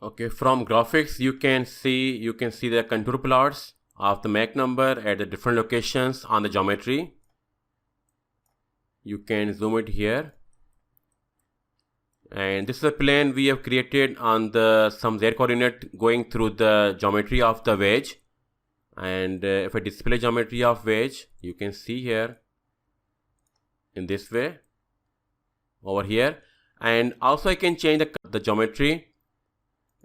Okay, from graphics you can see the contour plots of the Mach number at the different locations on the geometry. You can zoom it here, and this is a plane we have created on the some z coordinate going through the geometry of the wedge. And if I display geometry of wedge, you can see here in this way over here, and also I can change the geometry,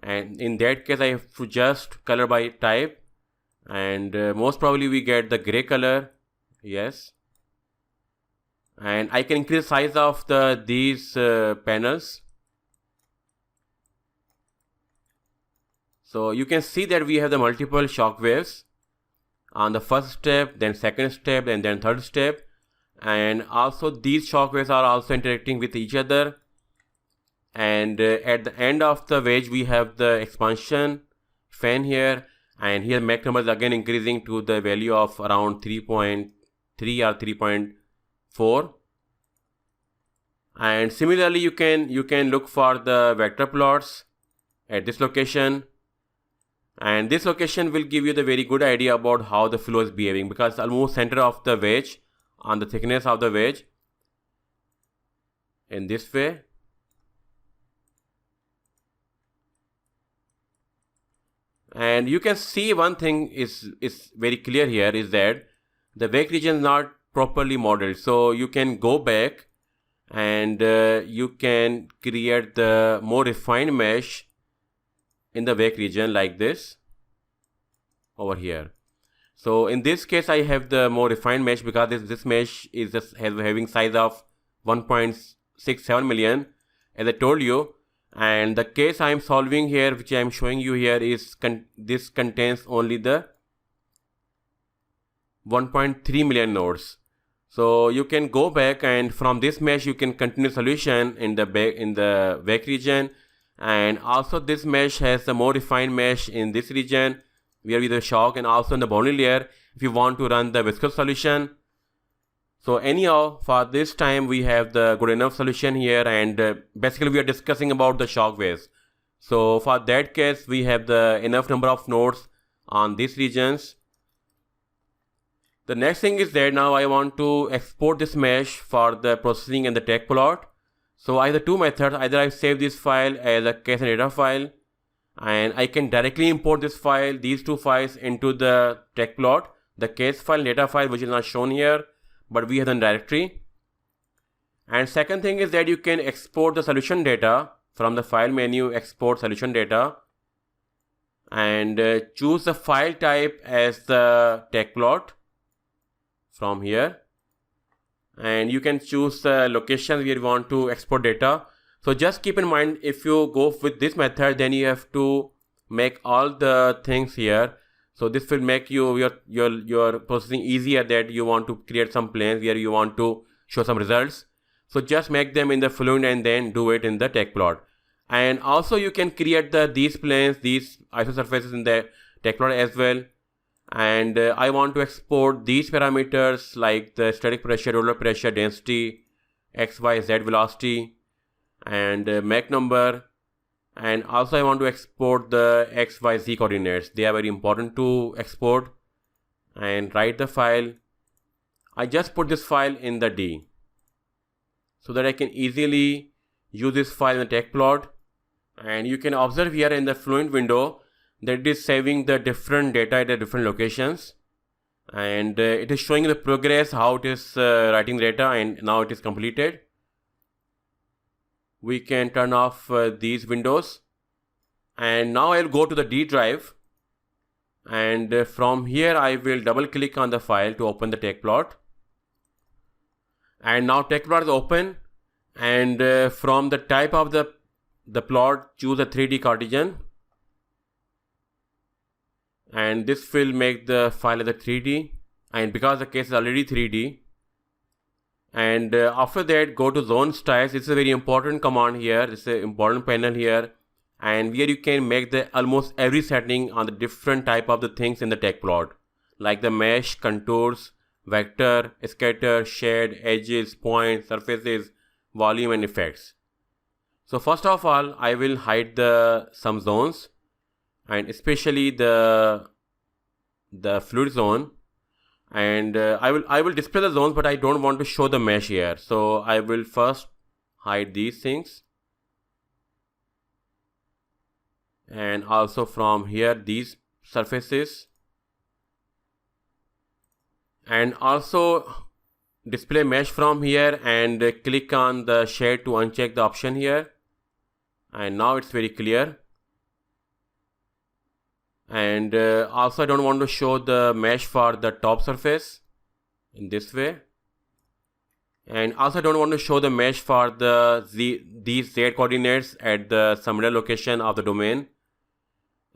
and in that case I have to just color by type, and most probably we get the gray color. Yes, and I can increase size of these panels. So you can see that we have the multiple shock waves on the first step, then second step, and then third step, and also these shock waves are also interacting with each other. And at the end of the wedge we have the expansion fan here, and here Mach number is again increasing to the value of around 3.3 or 3.4. and similarly you can look for the vector plots at this location, and this location will give you the very good idea about how the flow is behaving, because almost center of the wedge on the thickness of the wedge in this way. And you can see one thing is very clear here, is that the wake region is not properly modeled. So you can go back and you can create the more refined mesh in the wake region like this over here. So in this case I have the more refined mesh because this mesh is just having size of 1.67 million as I told you. And the case I am solving here, which I am showing you here, is this contains only the 1.3 million nodes. So you can go back, and from this mesh you can continue solution in the wake region. And also this mesh has a more refined mesh in this region where we have the shock, and also in the boundary layer if you want to run the viscous solution. So anyhow, for this time we have the good enough solution here, and basically we are discussing about the shock waves. So for that case we have the enough number of nodes on these regions. The next thing is that now I want to export this mesh for the processing and the text plot. So I have the two methods. Either I save this file as a case and data file, and I can directly import this file, these two files, into the text plot, the case file and data file, which is not shown here, but we have the directory. And second thing is that you can export the solution data from the file menu, export solution data, and choose the file type as the text plot from here, and you can choose the location where you want to export data. So just keep in mind, if you go with this method, then you have to make all the things here. So this will make your processing easier, that you want to create some planes where you want to show some results. So just make them in the Fluent and then do it in the text plot. And also you can create these planes, these isosurfaces in the text plot as well. And I want to export these parameters like the static pressure, roller pressure, density, x, y, z velocity, and Mach number. And also I want to export the x, y, z coordinates. They are very important to export. And write the file. I just put this file in the D so that I can easily use this file in the text plot. And you can observe here in the Fluent window that it is saving the different data at the different locations, and it is showing the progress, how it is writing the data, and now it is completed. We can turn off these windows, and now I'll go to the D drive, and from here I will double click on the file to open the text plot. And now text plot is open, and from the type of the plot, choose a 3D Cartesian, and this will make the file as a 3D, and because the case is already 3D. And after that, go to zone styles. It's a very important command here. It's an important panel here, and where you can make the almost every setting on the different type of the things in the text plot, like the mesh, contours, vector, scatter, shade, edges, points, surfaces, volume, and effects. So first of all, I will hide some zones, and especially the fluid zone, and I will display the zones, but I don't want to show the mesh here. So I will first hide these things, and also from here these surfaces, and also display mesh from here, and click on the shade to uncheck the option here, and now it's very clear. And also I don't want to show the mesh for the top surface in this way, and also I don't want to show the mesh for these Z coordinates at the similar location of the domain,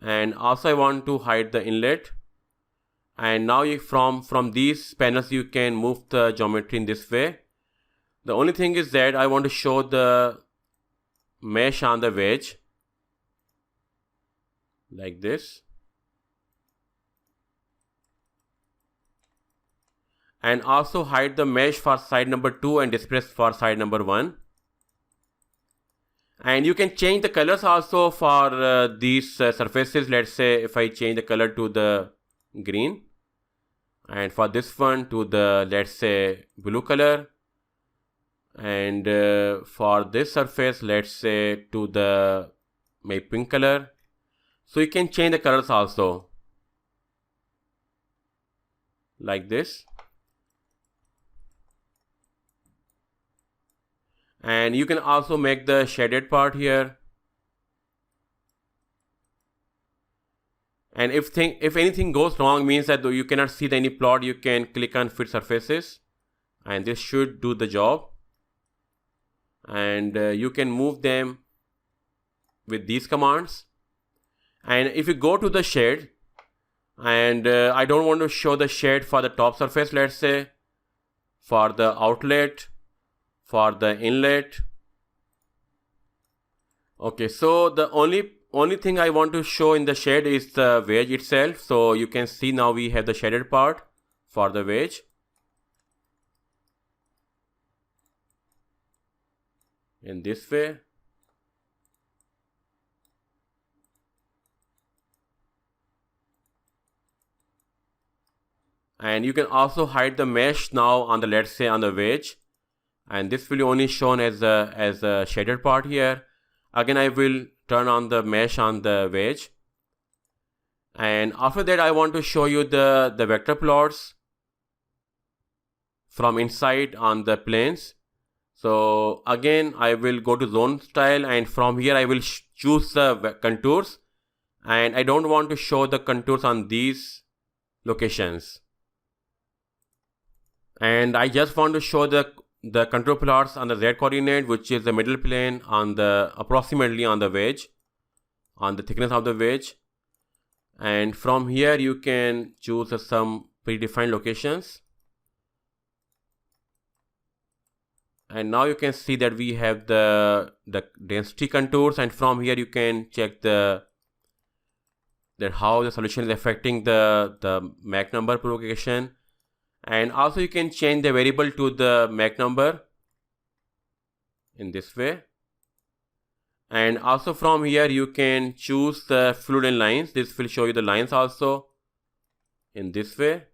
and also I want to hide the inlet. And now from these panels you can move the geometry in this way. The only thing is that I want to show the mesh on the wedge like this, and also hide the mesh for side number 2 and display for side number 1. And you can change the colors also for these surfaces. Let's say if I change the color to the green, and for this one to the, let's say, blue color, and for this surface, let's say, to the maybe pink color. So you can change the colors also like this. And you can also make the shaded part here. And if anything goes wrong, means that you cannot see any plot, you can click on fit surfaces, and this should do the job. And you can move them with these commands. And if you go to the shade, and I don't want to show the shade for the top surface, let's say, for the outlet, for the inlet. Okay, so the only thing I want to show in the shade is the wedge itself. So you can see now we have the shaded part for the wedge in this way. And you can also hide the mesh now on the, let's say, on the wedge, and this will be only shown as a shaded part here. Again, I will turn on the mesh on the wedge, and after that I want to show you the vector plots from inside on the planes. So again, I will go to zone style, and from here I will choose the contours, and I don't want to show the contours on these locations, and I just want to show the contour plots on the Z coordinate, which is the middle plane on the approximately on the wedge, on the thickness of the wedge. And from here you can choose some predefined locations, and now you can see that we have the density contours, and from here you can check that how the solution is affecting the Mach number propagation. And also you can change the variable to the Mach number in this way. And also from here you can choose the fluid and lines. This will show you the lines also in this way.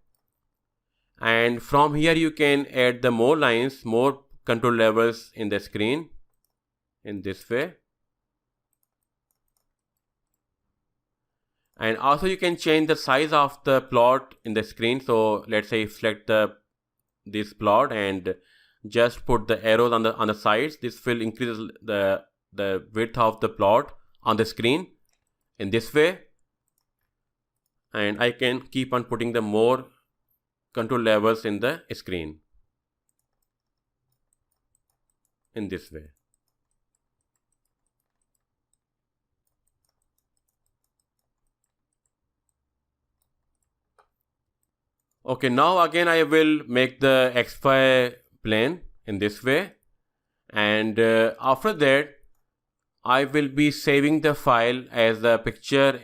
And from here you can add the more lines, more control levels in the screen in this way. And also you can change the size of the plot in the screen. So let's say select this plot and just put the arrows on the sides. This will increase the width of the plot on the screen in this way. And I can keep on putting the more control levels in the screen in this way. Okay, now again I will make the XY plane in this way, and after that I will be saving the file as a picture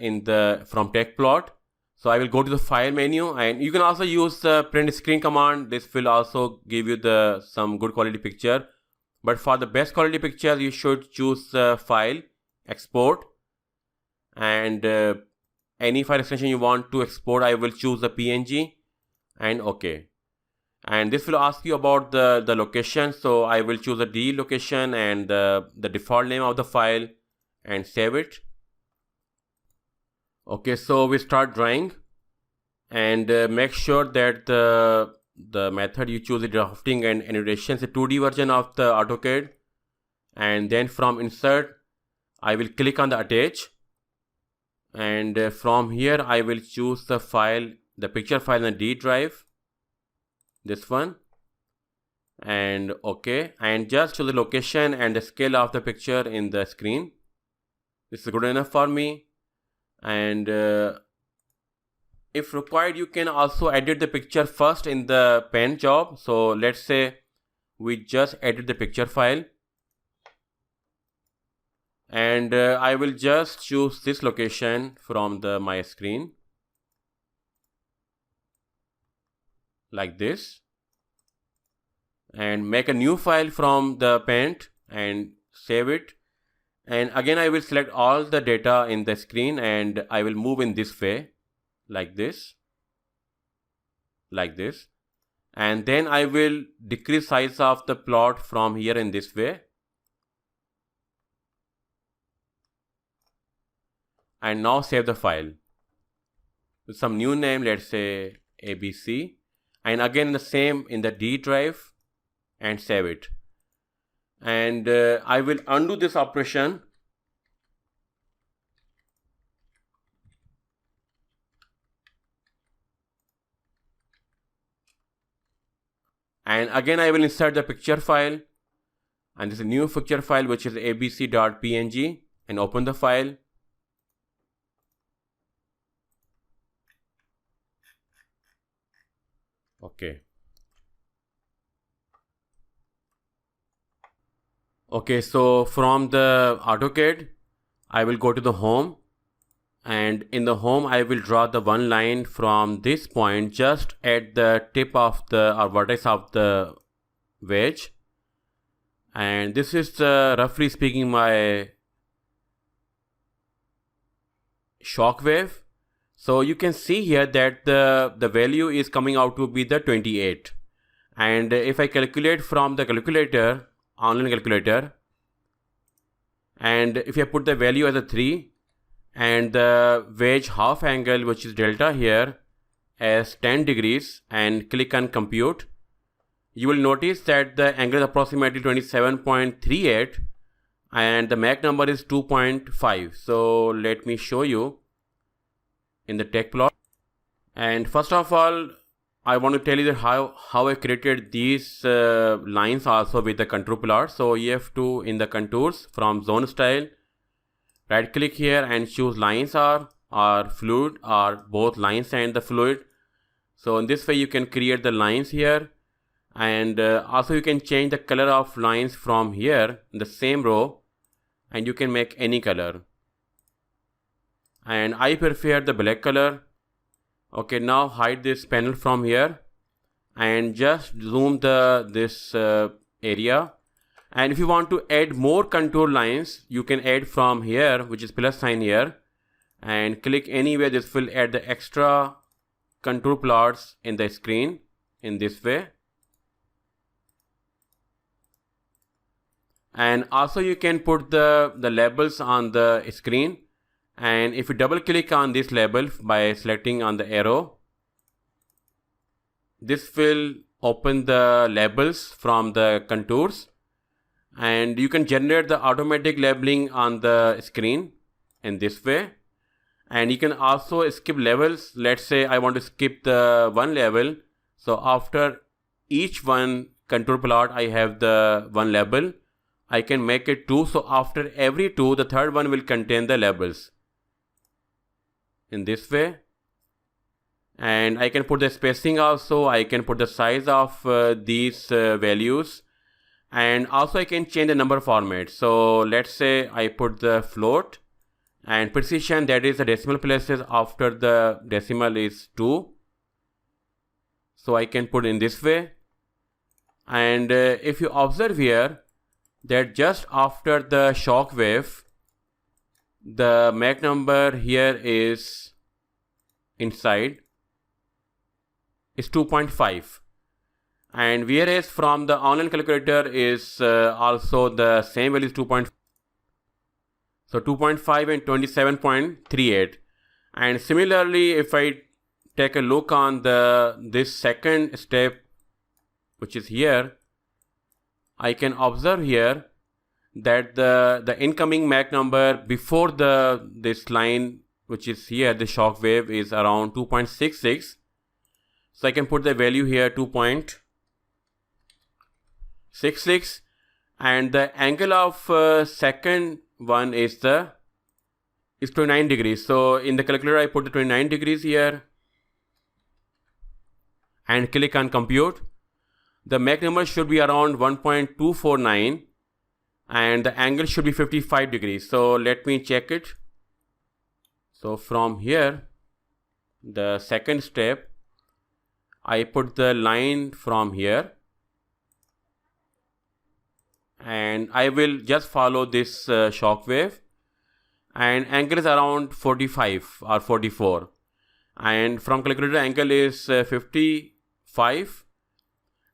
from TechPlot. So I will go to the file menu, and you can also use the print screen command. This will also give you some good quality picture But for the best quality pictures, you should choose File, Export, and any file extension you want to export, I will choose the PNG and OK. And this will ask you about the location. So I will choose the D location and the default name of the file and save it. Okay, so we start drawing, and make sure that the method you choose is drafting and annotation, is a 2D version of the AutoCAD. And then from insert, I will click on the attach, and from here I will choose the file, the picture file in the D drive, this one, and OK, and just choose the location and the scale of the picture in the screen. This is good enough for me. And if required, you can also edit the picture first in the pen job. So let's say we just edit the picture file, and I will just choose this location from my screen like this, and make a new file from the Paint and save it. And again I will select all the data in the screen, and I will move in this way, like this, and then I will decrease size of the plot from here in this way, and now save the file with some new name, let's say ABC, and again the same in the D drive, and save it. And I will undo this operation, and again I will insert the picture file, and this is a new picture file which is abc.png, and open the file. Okay, so from the AutoCAD, I will go to the home, and in the home I will draw the one line from this point just at the tip of the vertex of the wedge, and this is roughly speaking my shock wave. So you can see here that the value is coming out to be the 28, and if I calculate from the calculator, online calculator, and if I put the value as a 3 and the wedge half angle, which is delta here, as 10 degrees, and click on compute, you will notice that the angle is approximately 27.38 and the Mach number is 2.5. So let me show you in the text plot. And first of all, I want to tell you that how I created these lines also with the contour plot. So you have to, in the contours, from zone style, right click here and choose lines or fluid, or both lines and the fluid. So in this way you can create the lines here, and also you can change the color of lines from here in the same row, and you can make any color, and I prefer the black color. Okay, now hide this panel from here and just zoom this area. And if you want to add more contour lines, you can add from here, which is plus sign here, and click anywhere. This will add the extra contour plots in the screen in this way. And also you can put the labels on the screen. And if you double click on this label by selecting on the arrow, this will open the labels from the contours, and you can generate the automatic labeling on the screen in this way. And you can also skip levels. Let's say I want to skip the one level, so after each one contour plot I have the one label. I can make it 2, so after every 2 the third one will contain the labels in this way. And I can put the spacing also, I can put the size of these values, and also I can change the number format. So let's say I put the float, and precision, that is the decimal places after the decimal, is 2. So I can put in this way. And if you observe here, that just after the shock wave, the Mach number here is inside is 2.5, and whereas from the online calculator is also the same value is 2.5. So 2.5 and 27.38. And similarly, if I take a look on this second step, which is here, I can observe here that the incoming Mach number before this line, which is here, the shock wave, is around 2.66. So I can put the value here 2.66, and the angle of second one is 29 degrees. So in the calculator I put the 29 degrees here and click on compute. The Mach number should be around 1.249 and the angle should be 55 degrees. So let me check it. So from here, the second step, I put the line from here and I will just follow this shock wave, and angle is around 45 or 44, and from calculator angle is 55,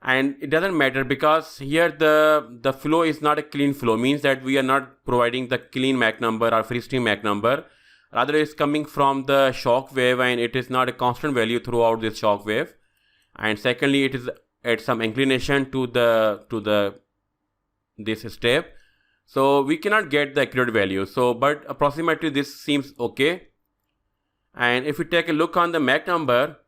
and it doesn't matter because here the flow is not a clean flow, means that we are not providing the clean Mach number or free stream Mach number, rather it's coming from the shock wave and it is not a constant value throughout this shock wave, and secondly it is at some inclination to this step, so we cannot get the accurate value. So but approximately this seems okay, and if we take a look on the Mach number,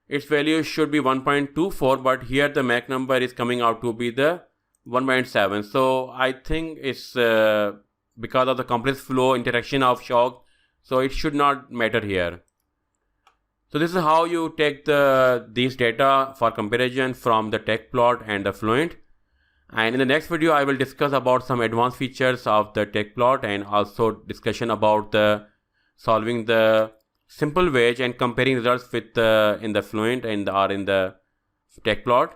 its value should be 1.24, but here the Mach number is coming out to be the 1.7. So I think it's because of the complex flow interaction of shock, so it should not matter here. So this is how you take these data for comparison from the TechPlot and the Fluent. And in the next video, I will discuss about some advanced features of the TechPlot and also discussion about solving the simple wedge and comparing results with in the Fluent or in the TechPlot.